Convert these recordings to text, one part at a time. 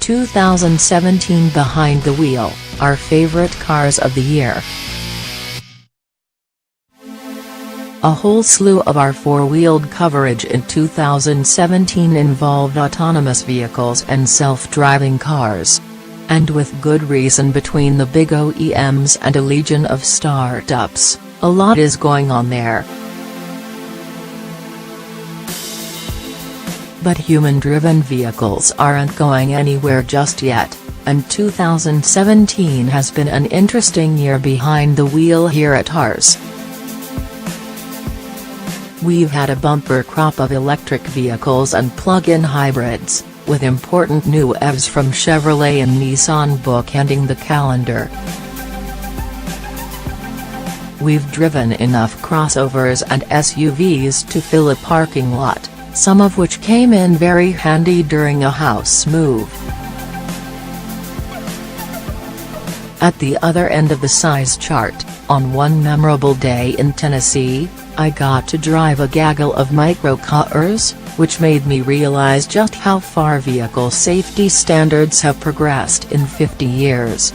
2017 Behind the Wheel, our favorite cars of the year. A whole slew of our four-wheeled coverage in 2017 involved autonomous vehicles and self-driving cars. And with good reason. Between the big OEMs and a legion of startups, a lot is going on there. But human-driven vehicles aren't going anywhere just yet, and 2017 has been an interesting year behind the wheel here at ours. We've had a bumper crop of electric vehicles and plug-in hybrids, with important new EVs from Chevrolet and Nissan bookending the calendar. We've driven enough crossovers and SUVs to fill a parking lot, some of which came in very handy during a house move. At the other end of the size chart, on one memorable day in Tennessee, I got to drive a gaggle of microcars, which made me realize just how far vehicle safety standards have progressed in 50 years.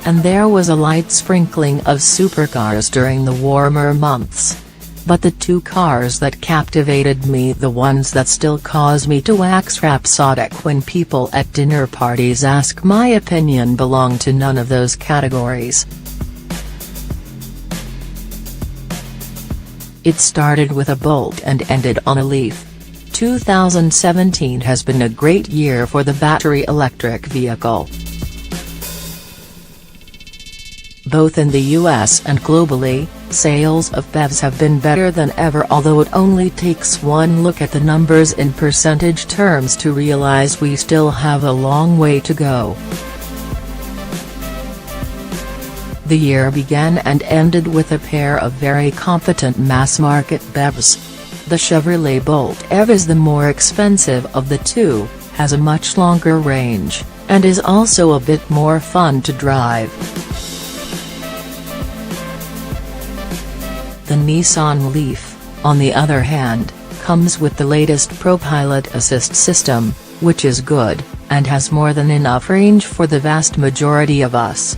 And there was a light sprinkling of supercars during the warmer months. But the two cars that captivated me, the ones that still cause me to wax rhapsodic when people at dinner parties ask my opinion, belong to none of those categories. It started with a Bolt and ended on a Leaf. 2017 has been a great year for the battery electric vehicle. Both in the US and globally, sales of BEVs have been better than ever, although it only takes one look at the numbers in percentage terms to realize we still have a long way to go. The year began and ended with a pair of very competent mass-market BEVs. The Chevrolet Bolt EV is the more expensive of the two, has a much longer range, and is also a bit more fun to drive. The Nissan Leaf, on the other hand, comes with the latest ProPilot Assist system, which is good, and has more than enough range for the vast majority of us.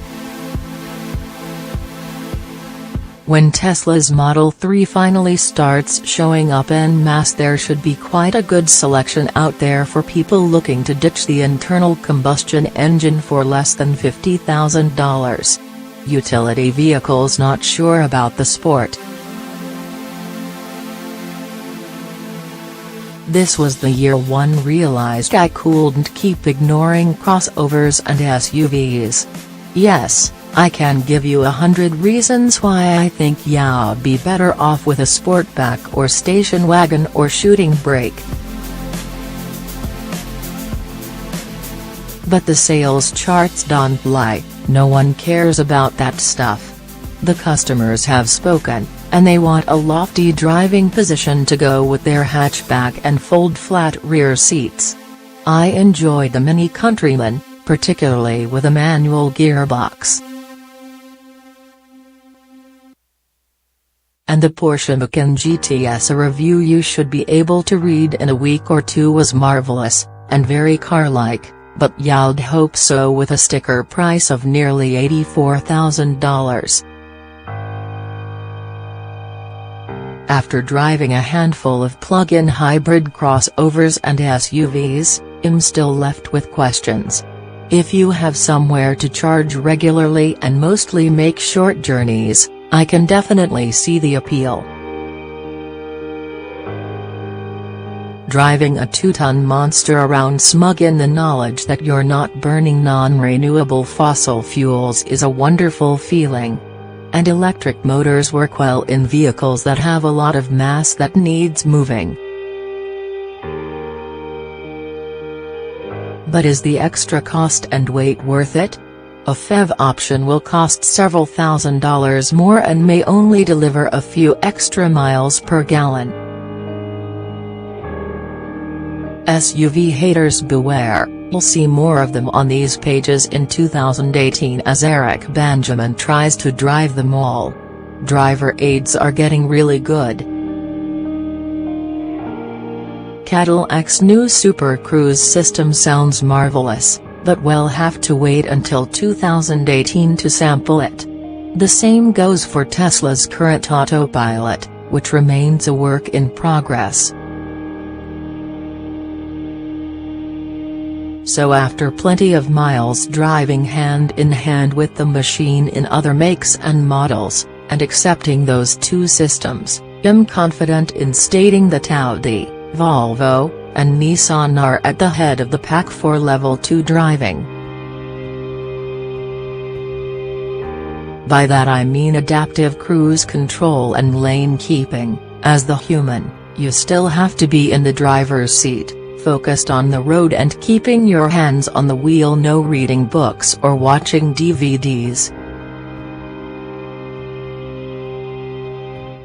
When Tesla's Model 3 finally starts showing up en masse, there should be quite a good selection out there for people looking to ditch the internal combustion engine for less than $50,000. Utility vehicles not sure about the sport. This was the year one realized I couldn't keep ignoring crossovers and SUVs. Yes, I can give you 100 reasons why I think you'd be better off with a Sportback or station wagon or shooting brake. But the sales charts don't lie, no one cares about that stuff. The customers have spoken, and they want a lofty driving position to go with their hatchback and fold-flat rear seats. I enjoy the Mini Countryman, particularly with a manual gearbox. And the Porsche Macan GTS, a review you should be able to read in a week or two, was marvelous, and very car-like, but you'd hope so with a sticker price of nearly $84,000. After driving a handful of plug-in hybrid crossovers and SUVs, I'm still left with questions. If you have somewhere to charge regularly and mostly make short journeys, I can definitely see the appeal. Driving a 2-ton monster around smug in the knowledge that you're not burning non-renewable fossil fuels is a wonderful feeling. And electric motors work well in vehicles that have a lot of mass that needs moving. But is the extra cost and weight worth it? A PHEV option will cost several $1,000s more and may only deliver a few extra miles per gallon. SUV haters beware, we'll see more of them on these pages in 2018 as Eric Benjamin tries to drive them all. Driver aids are getting really good. Cadillac's new Super Cruise system sounds marvelous, but we'll have to wait until 2018 to sample it. The same goes for Tesla's current autopilot, which remains a work in progress. So after plenty of miles driving hand in hand with the machine in other makes and models, and accepting those two systems, I'm confident in stating that Audi, Volvo, and Nissan are at the head of the pack for Level 2 driving. By that I mean adaptive cruise control and lane keeping. As the human, you still have to be in the driver's seat, focused on the road and keeping your hands on the wheel, no reading books or watching DVDs.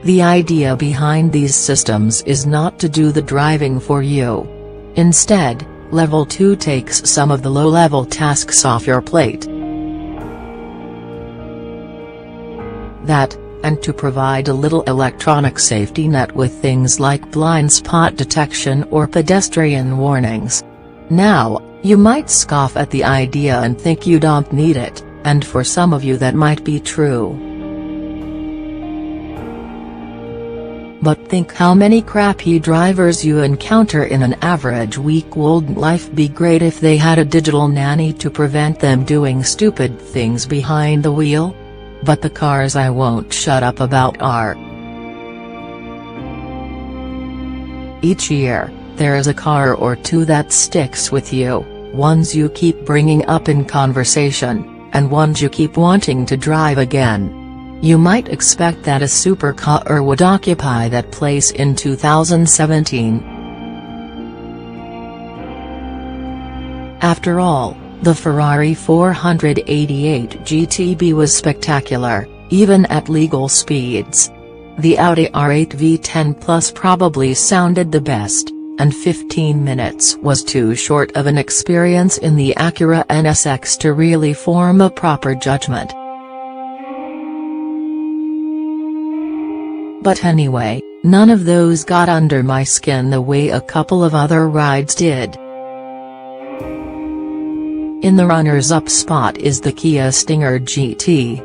The idea behind these systems is not to do the driving for you. Instead, Level 2 takes some of the low-level tasks off your plate. That, and to provide a little electronic safety net with things like blind spot detection or pedestrian warnings. Now, you might scoff at the idea and think you don't need it, and for some of you that might be true. But think how many crappy drivers you encounter in an average week. Wouldn't life be great if they had a digital nanny to prevent them doing stupid things behind the wheel? But the cars I won't shut up about are. Each year, there is a car or two that sticks with you, ones you keep bringing up in conversation, and ones you keep wanting to drive again. You might expect that a supercar would occupy that place in 2017. After all, the Ferrari 488 GTB was spectacular, even at legal speeds. The Audi R8 V10 Plus probably sounded the best, and 15 minutes was too short of an experience in the Acura NSX to really form a proper judgment. But anyway, none of those got under my skin the way a couple of other rides did. In the runners-up spot is the Kia Stinger GT.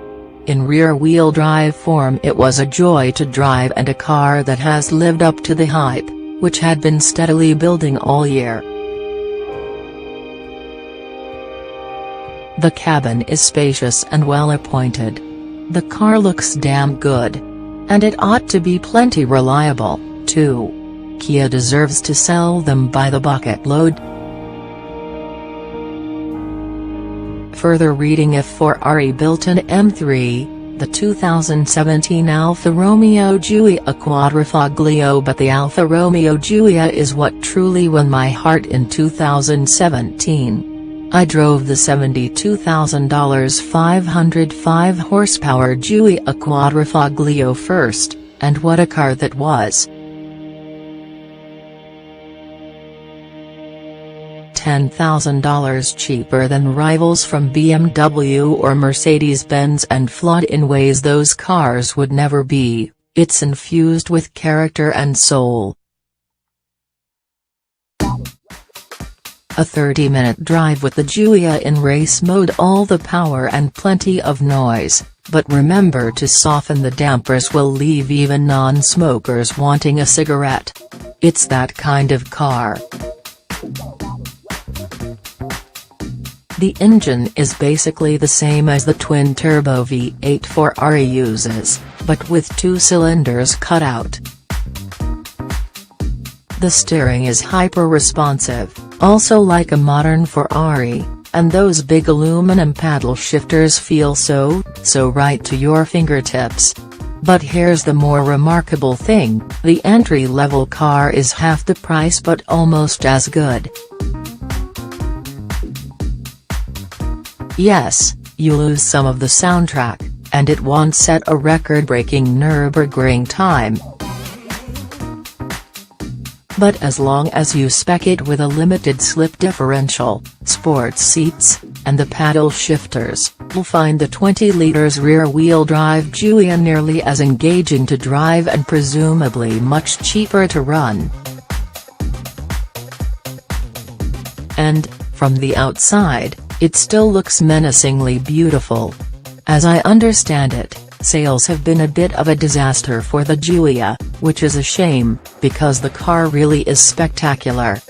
In rear-wheel drive form it was a joy to drive and a car that has lived up to the hype, which had been steadily building all year. The cabin is spacious and well appointed. The car looks damn good. And it ought to be plenty reliable, too. Kia deserves to sell them by the bucket load. Further reading: if Ferrari built an M3, the 2017 Alfa Romeo Giulia Quadrifoglio, but the Alfa Romeo Giulia is what truly won my heart in 2017. I drove the $72,000 505 horsepower Giulia Quadrifoglio first, and what a car that was. $10,000 cheaper than rivals from BMW or Mercedes-Benz, and flawed in ways those cars would never be. It's infused with character and soul. A 30-minute drive with the Giulia in race mode, all the power and plenty of noise, but remember to soften the dampers, will leave even non-smokers wanting a cigarette. It's that kind of car. The engine is basically the same as the twin-turbo V8 Ferrari uses, but with 2 cylinders cut out. The steering is hyper-responsive, also like a modern Ferrari, and those big aluminum paddle shifters feel so right to your fingertips. But here's the more remarkable thing: the entry-level car is half the price but almost as good. Yes, you lose some of the soundtrack, and it won't set a record-breaking Nürburgring time. But as long as you spec it with a limited slip differential, sports seats, and the paddle shifters, you'll find the 20 liters rear-wheel drive Giulia nearly as engaging to drive and presumably much cheaper to run. and, from the outside, it still looks menacingly beautiful. As I understand it, sales have been a bit of a disaster for the Giulia, which is a shame, because the car really is spectacular.